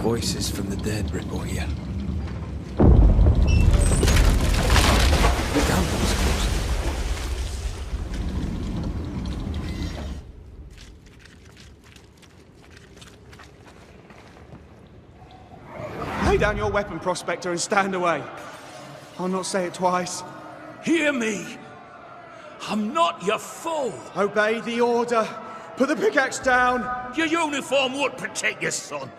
Voices from the dead report here. The campus close. Lay down your weapon, Prospector, and stand away. I'll not say it twice. Hear me! I'm not your foe! Obey the order. Put the pickaxe down. Your uniform won't protect your son.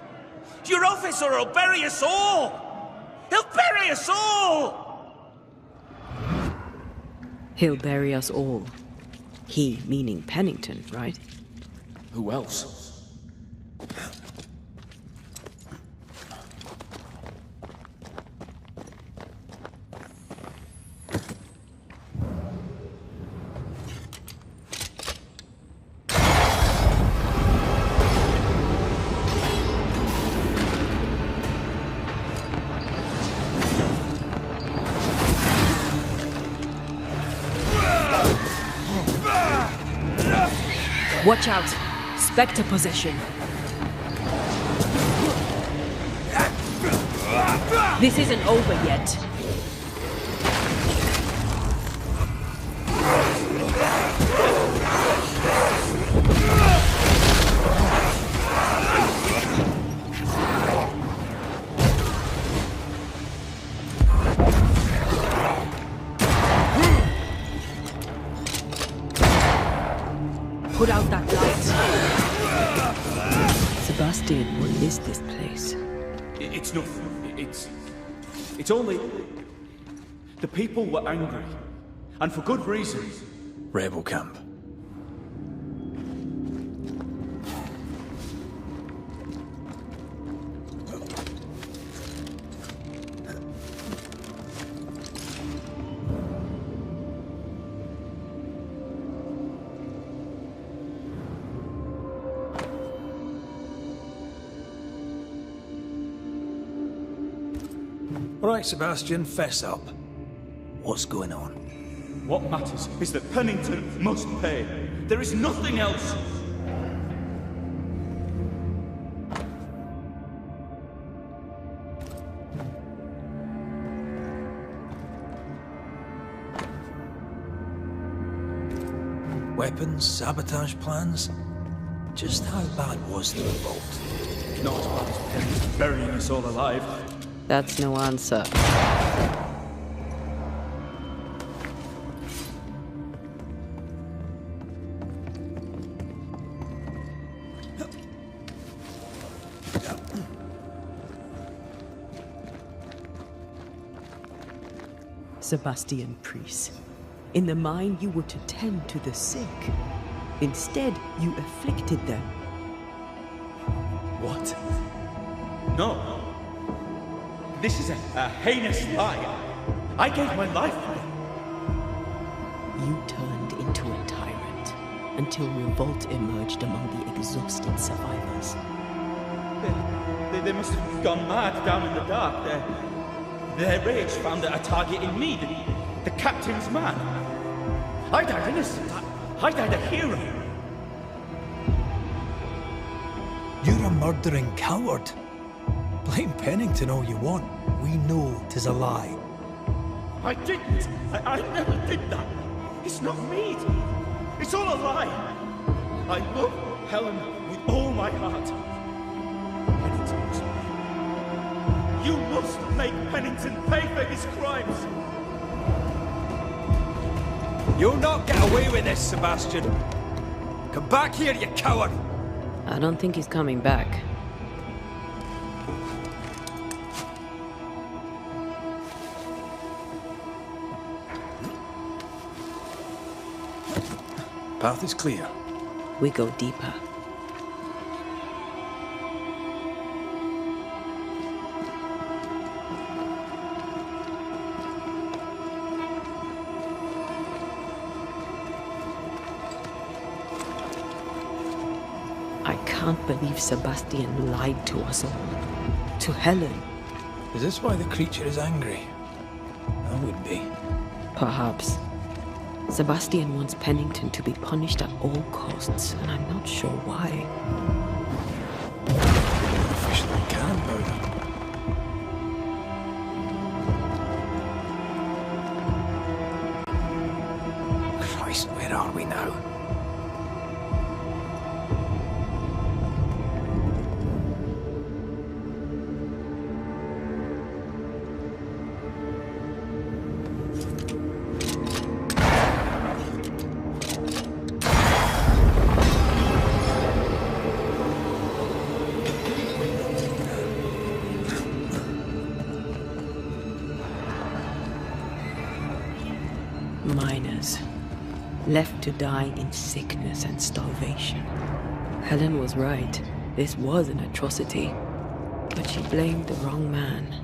Your officer will bury us all! He'll bury us all! He'll bury us all. He meaning Pennington, right? Who else? Watch out! Spectre possession. This isn't over yet. Put out that light. Sebastian will miss this place. It's nothing. It's only... The people were angry. And for good reason. Rebel camp. Right, Sebastian, fess up. What's going on? What matters is that Pennington must pay. There is nothing else. Weapons, sabotage plans? Just how bad was the revolt? Not as bad as Pennington burying us all alive. That's no answer. Sebastian Priest. In the mine you were to tend to the sick. Instead, you afflicted them. What? No. This is a heinous lie. I gave my life for it. You turned into a tyrant until revolt emerged among the exhausted survivors. They must have gone mad down in the dark. Their rage found a target in me, the captain's man. I died innocent. I died a hero. You're a murdering coward. Blame Pennington all you want. We know 'tis a lie. I didn't. I never did that. It's not me. It's all a lie. I love Helen with all my heart. Pennington must pay. You must make Pennington pay for his crimes. You'll not get away with this, Sebastian. Come back here, you coward! I don't think he's coming back. Path is clear. We go deeper. I can't believe Sebastian lied to us all. To Helen. Is this why the creature is angry? I would be. Perhaps. Sebastian wants Pennington to be punished at all costs, and I'm not sure why. Officially can't, but prisoners, left to die in sickness and starvation. Helen was right. This was an atrocity, but she blamed the wrong man.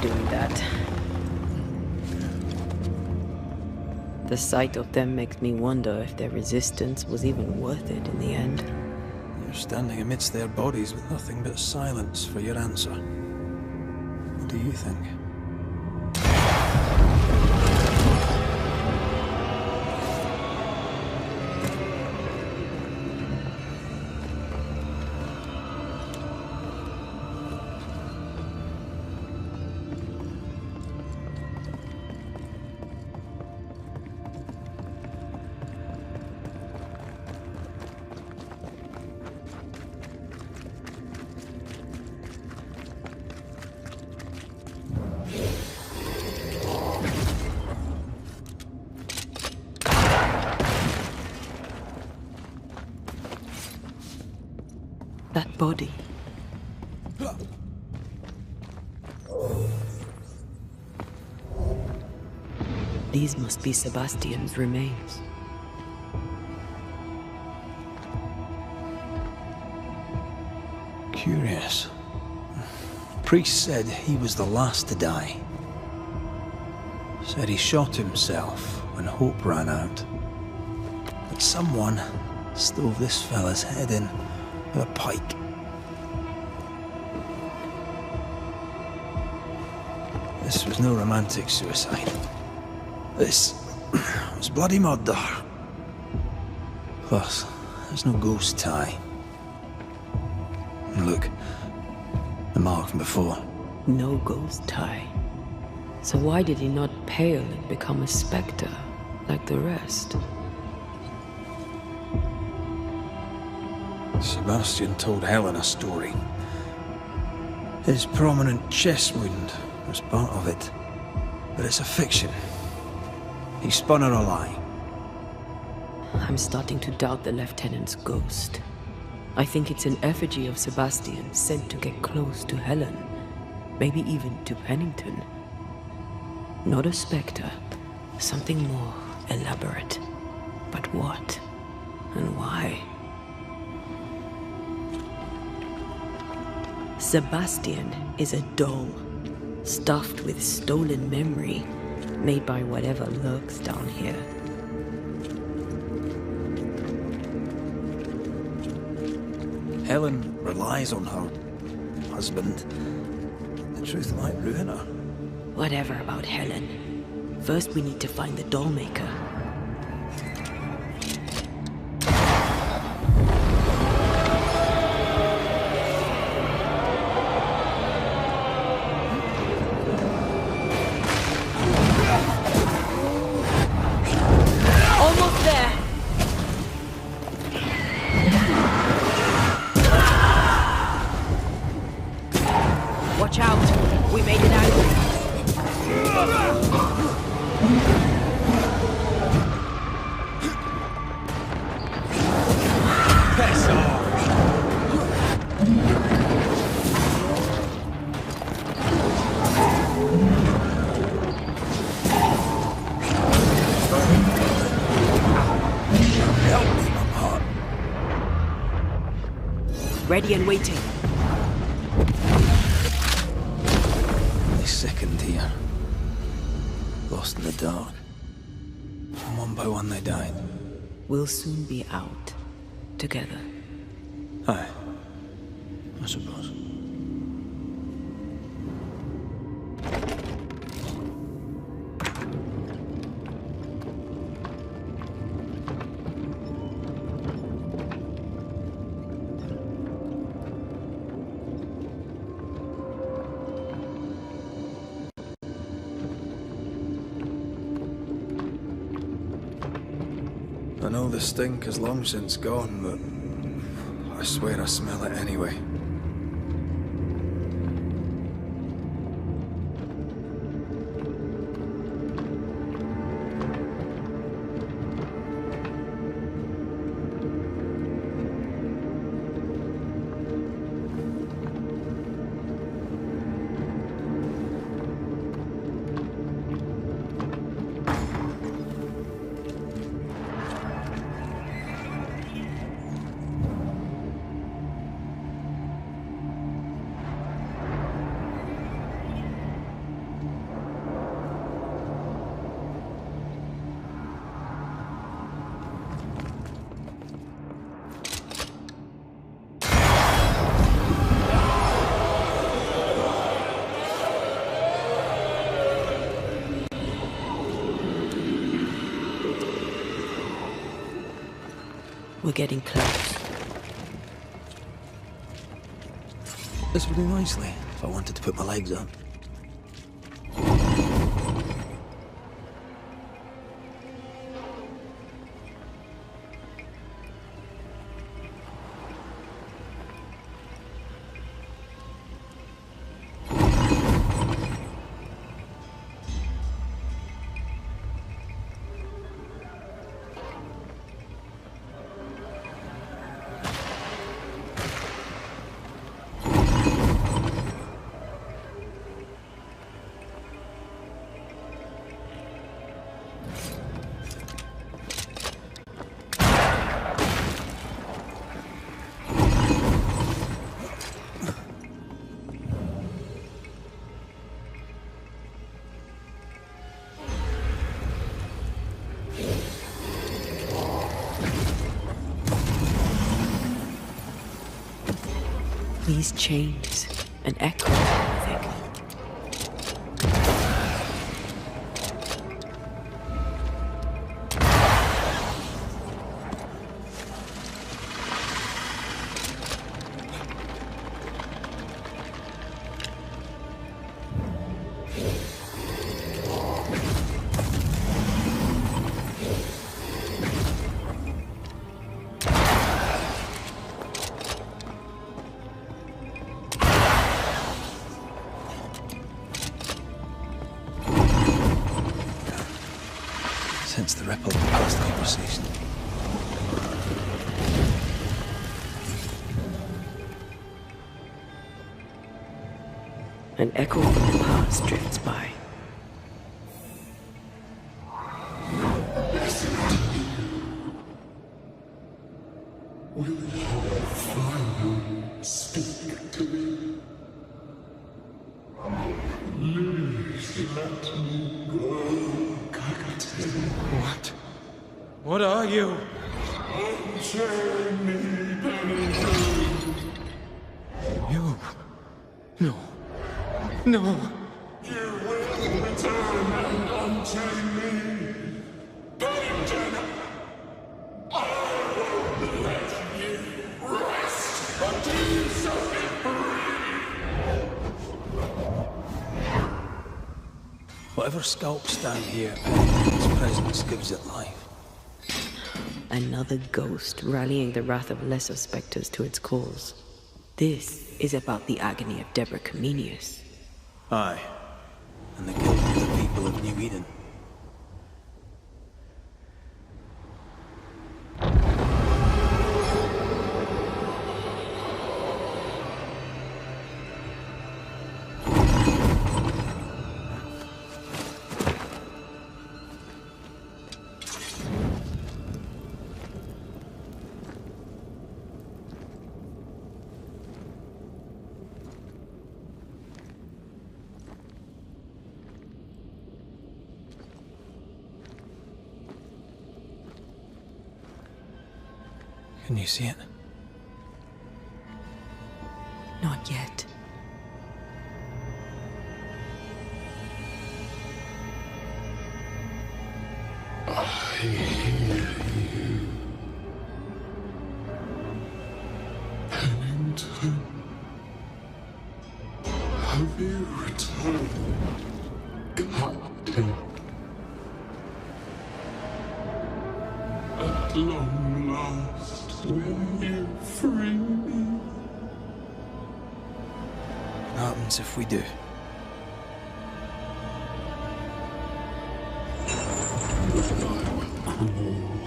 Doing that. The sight of them makes me wonder if their resistance was even worth it in the end. You're standing amidst their bodies with nothing but silence for your answer. What do you think? That body. These must be Sebastian's remains. Curious. Priest said he was the last to die. Said he shot himself when hope ran out. But someone stove this fella's head in with a pike. This was no romantic suicide. This was bloody murder. Plus, there's no ghost tie. And look, the mark from before. No ghost tie. So why did he not pale and become a spectre like the rest? Sebastian told Helen a story. His prominent chest wound was part of it. But it's a fiction. He spun her a lie. I'm starting to doubt the Lieutenant's ghost. I think it's an effigy of Sebastian sent to get close to Helen. Maybe even to Pennington. Not a spectre. Something more elaborate. But what? And why? Sebastian is a doll, stuffed with stolen memory, made by whatever lurks down here. Helen relies on her husband. The truth might ruin her. Whatever about Helen. First we need to find the doll maker. Almost there! ready and waiting. They sickened here. Lost in the dark. And one by one they died. We'll soon be out. Together. Aye. I suppose. I know the stink is long since gone, but I swear I smell it anyway. We're getting close. This would do nicely if I wanted to put my legs up. These chains, an echo, I think. Sense the ripple of past conversation. An echo from the past drifts by. Speak to me. Please let me go, Captain. What? What are you? Unchain me, Banishers. You? No. No. You will return and unchain me. Bennington, I won't let you rest until you set me free. Whatever sculpts down here, its presence gives it life. Another ghost rallying the wrath of lesser spectres to its cause. This is about the agony of Deborah Comenius. Aye, and the guilt of the people of New Eden. Can you see it? Not yet. I hear you. Pennington. Have you returned, Captain? At long last, will you free me? What happens if we do? I will crawl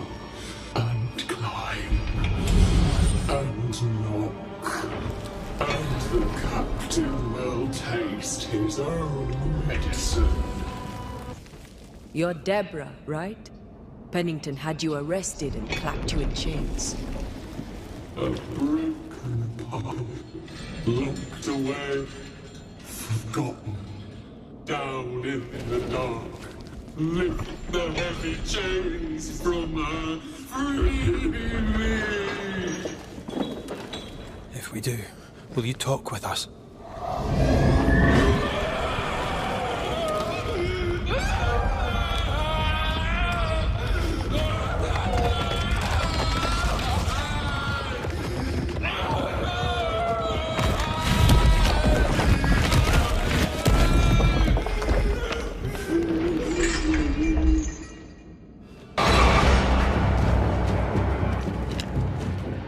and climb and knock, and the captain will taste his own medicine. You're Deborah, right? Pennington had you arrested and clapped you in chains. A broken part, locked away, forgotten, down in the dark. Lift the heavy chains from her, free me! If we do, will you talk with us?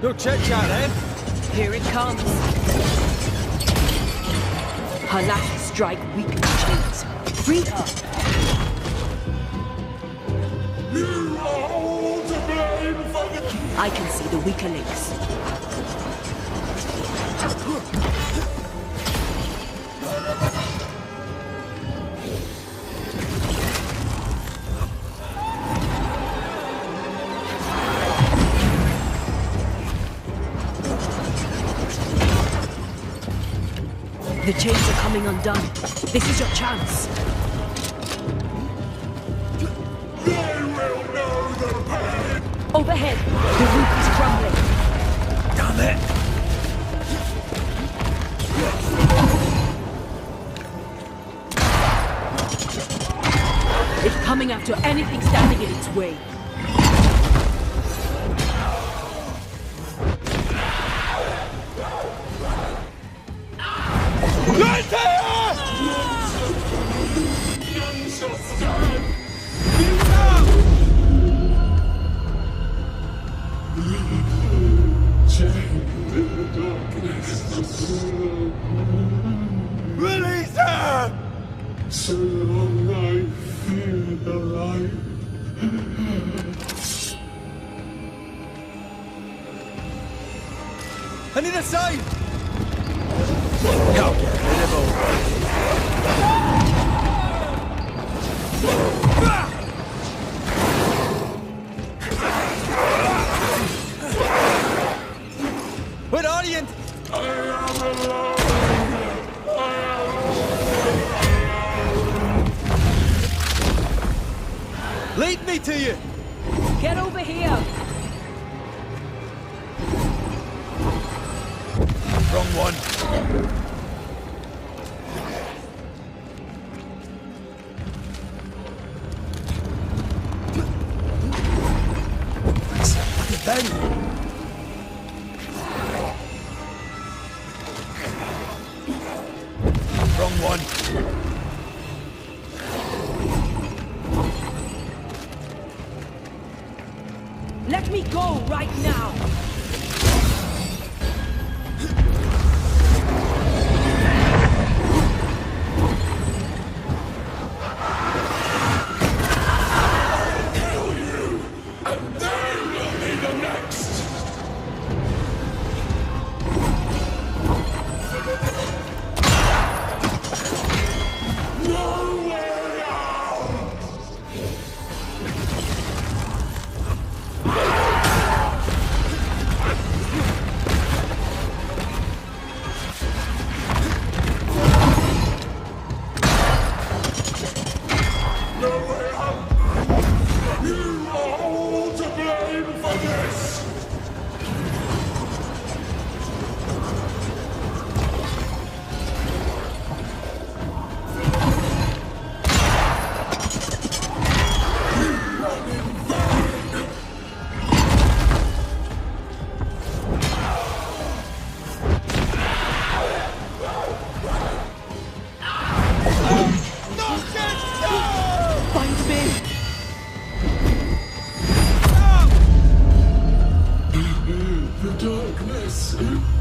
No chit-chat, eh? Here it comes. Her last strike weakened the chains. Free her! You are all to blame for the... I can see the weaker links. The chains are coming undone. This is your chance. They will know the pain! Overhead, the roof is crumbling. Damn it! It's coming after anything standing in its way. None shall stand! Chained in the darkness. Release her! So long I fear the light. I need a sign! Help! Get rid of all. Where are you? I am alone! Lead me to you! Get over here! Wrong one. Then. Wrong one. Let me go right now! You are all to blame for this!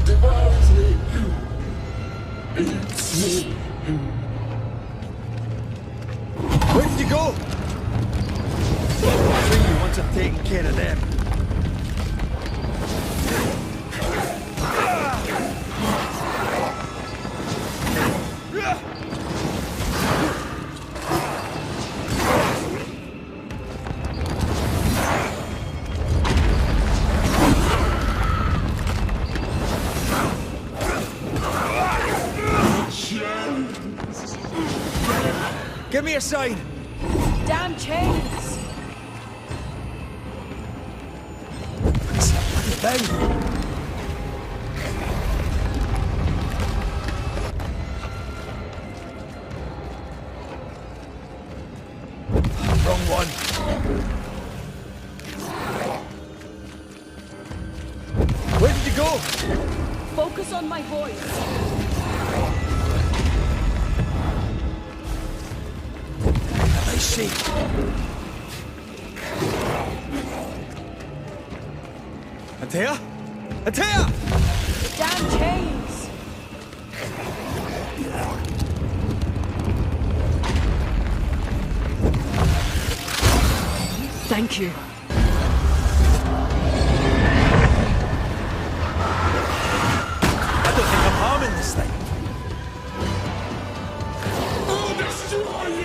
devours me, eats me. Where did you go? I think you want to take care of them. Give me a sign! Damn chains! Thing! Wrong one. Where did you go? Focus on my voice. I see. Atea? Atea! Damn chains! Thank you. I don't think I'm harming this thing. I'll destroy you!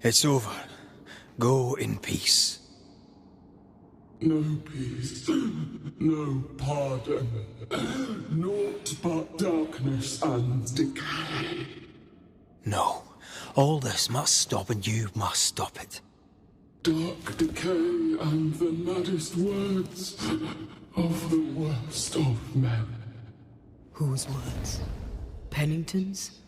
It's over. Go in peace. No peace, no pardon, naught but darkness and decay. No. All this must stop and you must stop it. Dark decay and the maddest words of the worst of men. Whose words? Pennington's?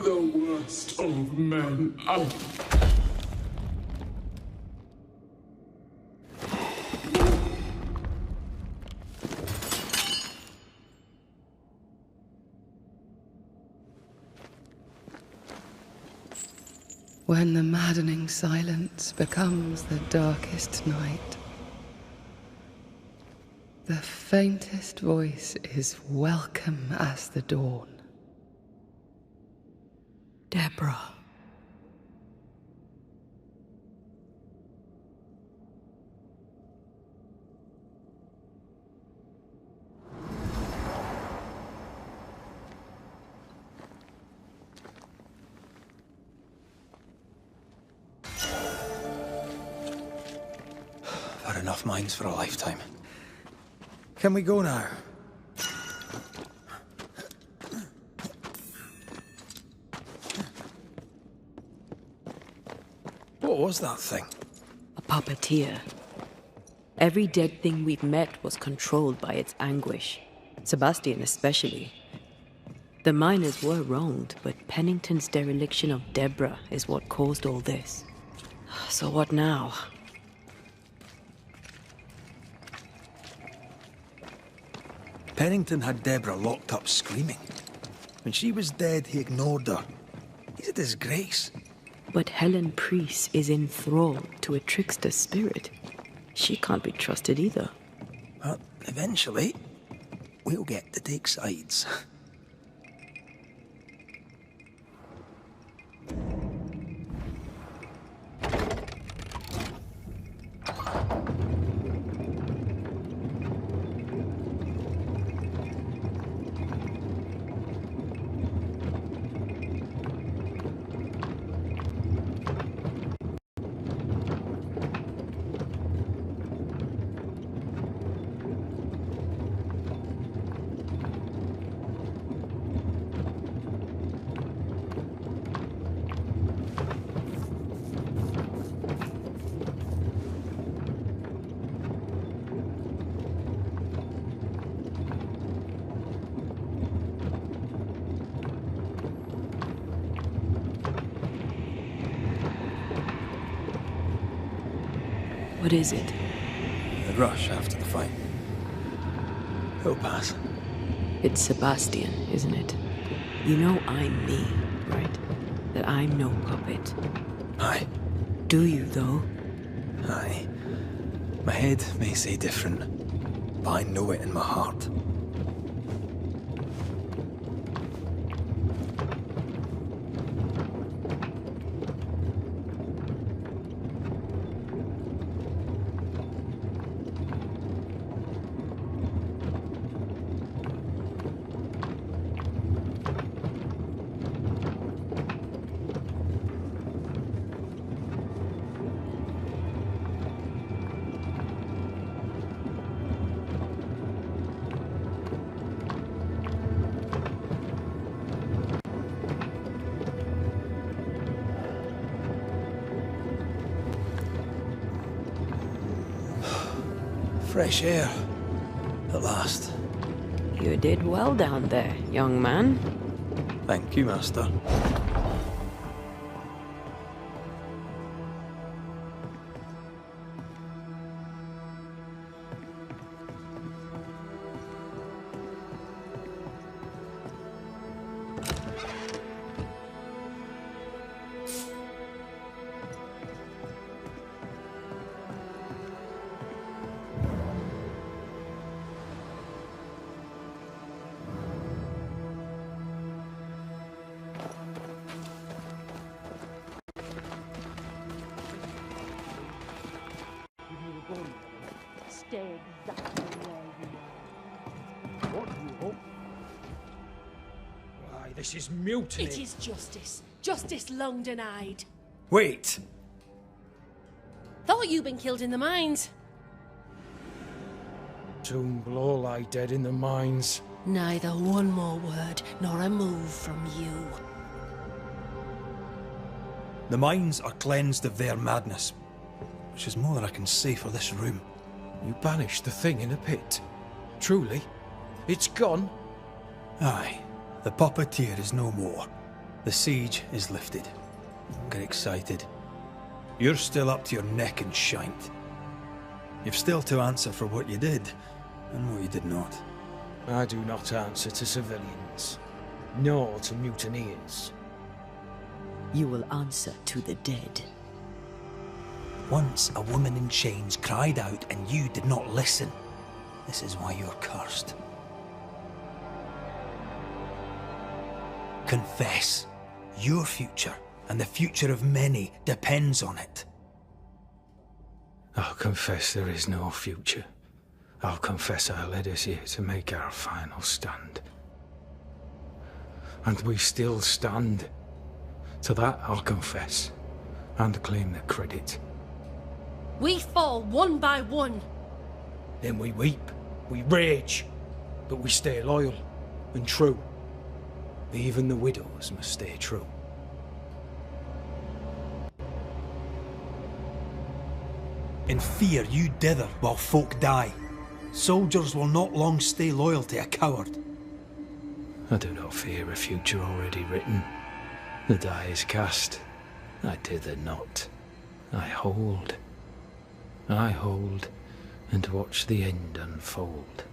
The worst of men. When the maddening silence becomes the darkest night, the faintest voice is welcome as the dawn. Deborah. I've had enough minds for a lifetime. Can we go now? What was that thing? A puppeteer. Every dead thing we've met was controlled by its anguish. Sebastian especially. The miners were wronged, but Pennington's dereliction of Deborah is what caused all this. So what now? Pennington had Deborah locked up screaming. When she was dead, he ignored her. He's a disgrace. But Helen Priest is in thrall to a trickster spirit. She can't be trusted either. But eventually, we'll get to take sides. What is it? The rush after the fight. He'll pass. It's Sebastian, isn't it? You know I'm me, right? That I'm no puppet. Aye. Do you, though? Aye. My head may say different, but I know it in my heart. Fresh air. At last. You did well down there, young man. Thank you, Master. Stay exactly where you are. What do you hope? Why, this is mutiny. It is justice. Justice long denied. Wait! Thought you'd been killed in the mines. Soon will all lie dead in the mines. Neither one more word nor a move from you. The mines are cleansed of their madness, which is more than I can say for this room. You banished the thing in a pit. Truly? It's gone? Aye. The puppeteer is no more. The siege is lifted. Don't get excited. You're still up to your neck in shite. You've still to answer for what you did, and what you did not. I do not answer to civilians, nor to mutineers. You will answer to the dead. Once a woman in chains cried out and you did not listen. This is why you're cursed. Confess. Your future and the future of many depends on it. I'll confess there is no future. I'll confess I led us here to make our final stand. And we still stand. To that I'll confess, and claim the credit. We fall one by one. Then we weep, we rage, but we stay loyal and true. Even the widows must stay true. In fear you dither while folk die. Soldiers will not long stay loyal to a coward. I do not fear a future already written. The die is cast. I dither not. I hold. I hold and watch the end unfold.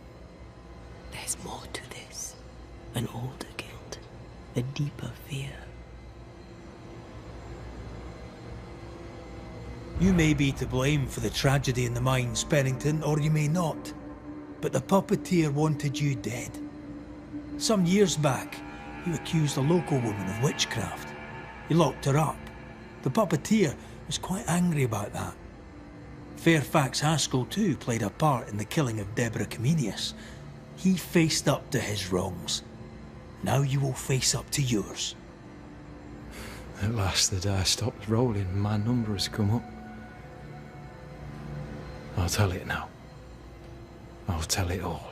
There's more to this. An older guild. the deeper fear. You may be to blame for the tragedy in the mines, Pennington, or you may not. But the puppeteer wanted you dead. Some years back, you accused a local woman of witchcraft. You locked her up. The puppeteer was quite angry about that. Fairfax Haskell too played a part in the killing of Deborah Comenius. He faced up to his wrongs. Now you will face up to yours. At last the die stopped rolling and my number has come up. I'll tell it now. I'll tell it all.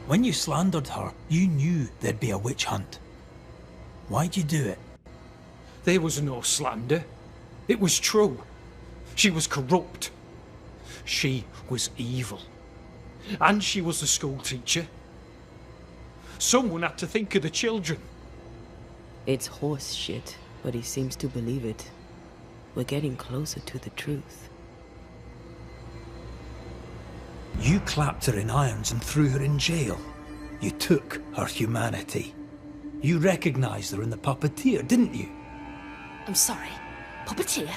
When you slandered her, you knew there'd be a witch hunt. Why'd you do it? There was no slander. It was true. She was corrupt. She was evil. And she was the school teacher. Someone had to think of the children. It's horse shit, but he seems to believe it. We're getting closer to the truth. You clapped her in irons and threw her in jail. You took her humanity. You recognized her in the puppeteer, didn't you? I'm sorry. Puppeteer?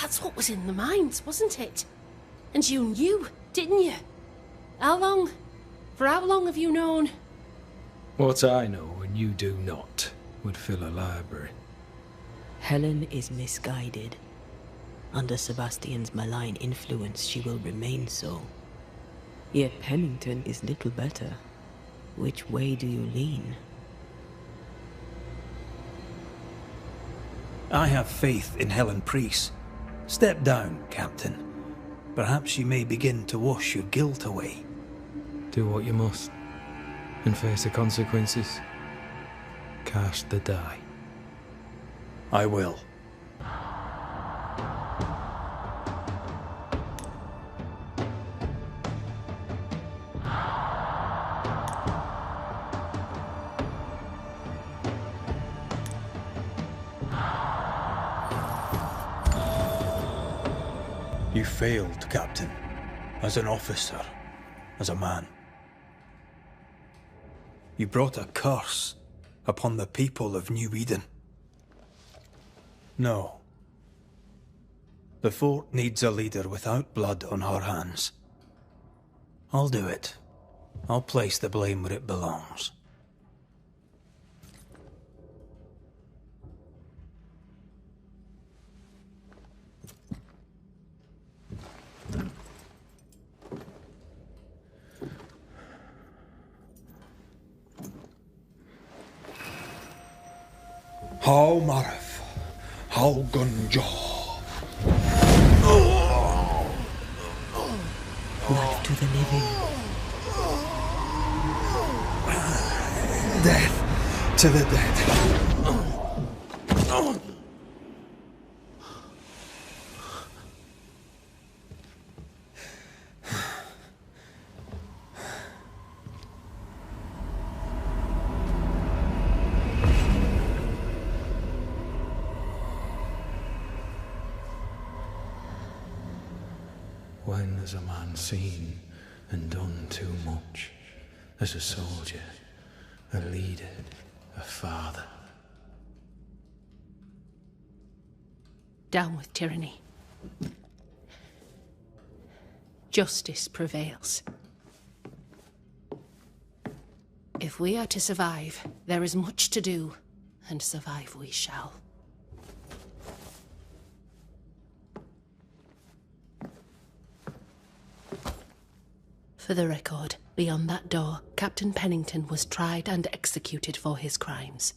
That's what was in the mines, wasn't it? And you knew, didn't you? How long? For how long have you known? What I know and you do not would fill a library. Helen is misguided. Under Sebastian's malign influence, she will remain so. Yet Pennington is little better. Which way do you lean? I have faith in Helen Priest. Step down, Captain. Perhaps you may begin to wash your guilt away. Do what you must, and face the consequences. Cast the die. I will. You failed, Captain. As an officer, as a man. You brought a curse upon the people of New Eden. No. The fort needs a leader without blood on her hands. I'll do it. I'll place the blame where it belongs. How Marif, how Gunjaw. Life to the living. Death to the dead. When has a man seen and done too much? As a soldier, a leader, a father. Down with tyranny. Justice prevails. If we are to survive, there is much to do, and survive we shall. For the record, beyond that door, Captain Pennington was tried and executed for his crimes.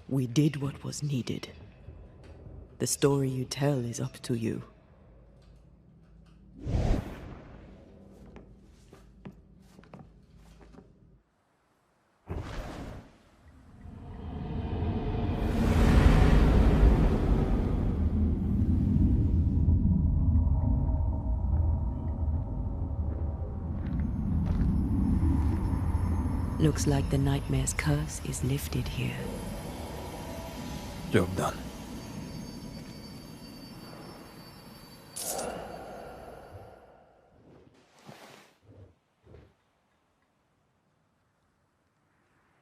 We did what was needed. The story you tell is up to you. Looks like the nightmare's curse is lifted here. Job done.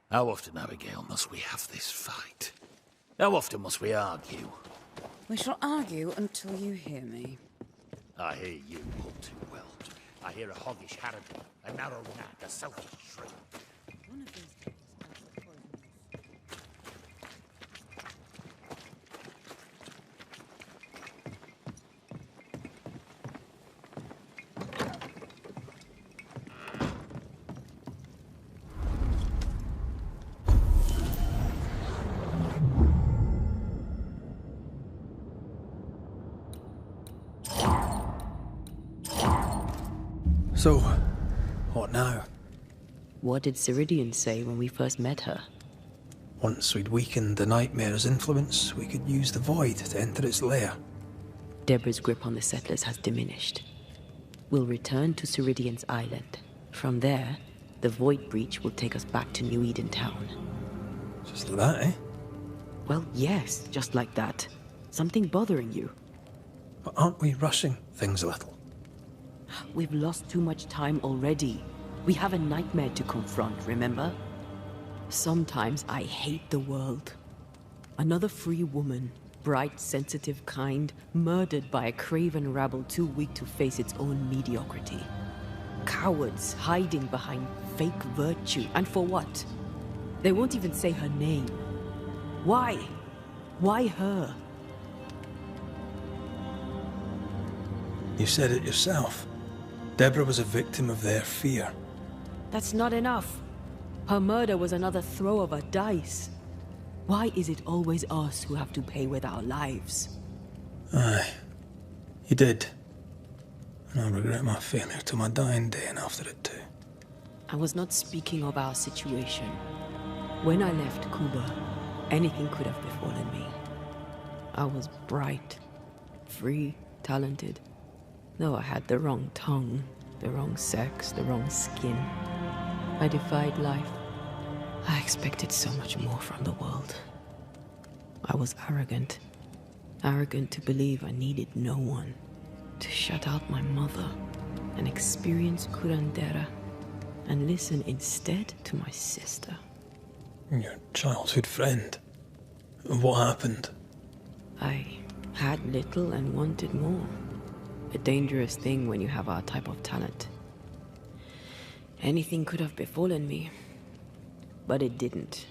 How often, Abigail, must we have this fight? How often must we argue? We shall argue until you hear me. I hear you all too well. I hear a hoggish harridan, a narrow gnat, a selfish shriek. One of these days, I shall poison you. So, what now? What did Ceridian say when we first met her? Once we'd weakened the Nightmare's influence, we could use the Void to enter its lair. Deborah's grip on the settlers has diminished. We'll return to Ceridian's island. From there, the Void Breach will take us back to New Eden Town. Just like that, eh? Well, yes, just like that. Something bothering you. But aren't we rushing things a little? We've lost too much time already. We have a nightmare to confront, remember? Sometimes I hate the world. Another free woman, bright, sensitive, kind, murdered by a craven rabble too weak to face its own mediocrity. Cowards hiding behind fake virtue, and for what? They won't even say her name. Why? Why her? You said it yourself. Deborah was a victim of their fear. That's not enough. Her murder was another throw of a dice. Why is it always us who have to pay with our lives? Aye. You did. And I regret my failure to my dying day and after it too. I was not speaking of our situation. When I left Cuba, anything could have befallen me. I was bright, free, talented. Though I had the wrong tongue, the wrong sex, the wrong skin. I defied life. I expected so much more from the world. I was arrogant. Arrogant to believe I needed no one. To shut out my mother and experience curandera. And listen instead to my sister. Your childhood friend. What happened? I had little and wanted more. A dangerous thing when you have our type of talent. Anything could have befallen me, but it didn't.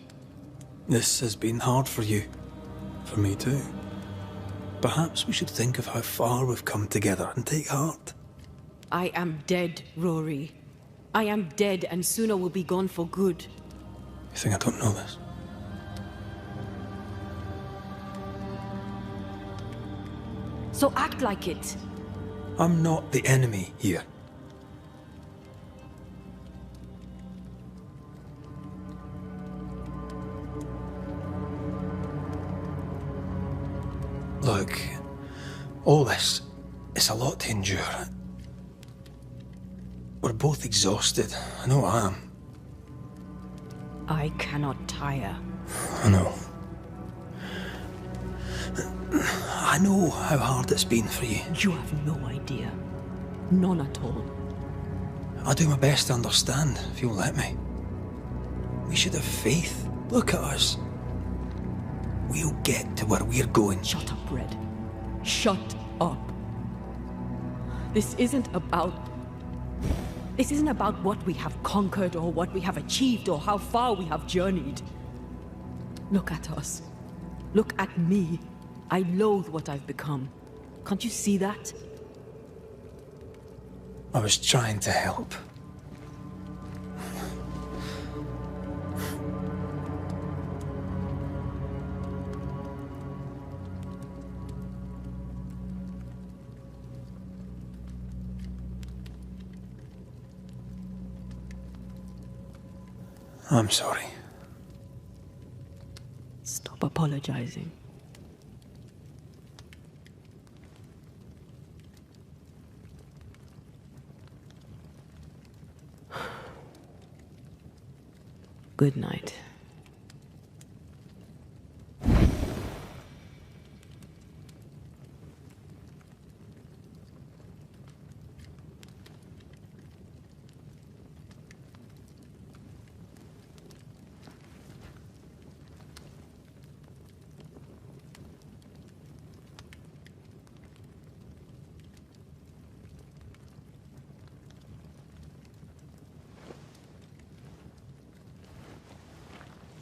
This has been hard for you. For me too. Perhaps we should think of how far we've come together and take heart. I am dead, Rory. I am dead, and sooner will be gone for good. You think I don't know this? So act like it. I'm not the enemy here. Look, all this, it's a lot to endure. We're both exhausted. I know I am. I cannot tire. I know. I know how hard it's been for you. You have no idea. None at all. I'll do my best to understand, if you'll let me. We should have faith. Look at us. We'll get to where we're going. Shut up, Red. Shut up. This isn't about what we have conquered or what we have achieved or how far we have journeyed. Look at us. Look at me. I loathe what I've become. Can't you see that? I was trying to help. I'm sorry. Stop apologizing. Good night.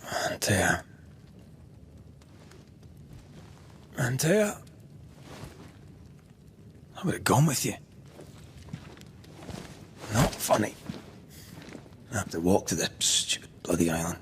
Antea. Antea. I would have gone with you. Not funny. I have to walk to the stupid bloody island.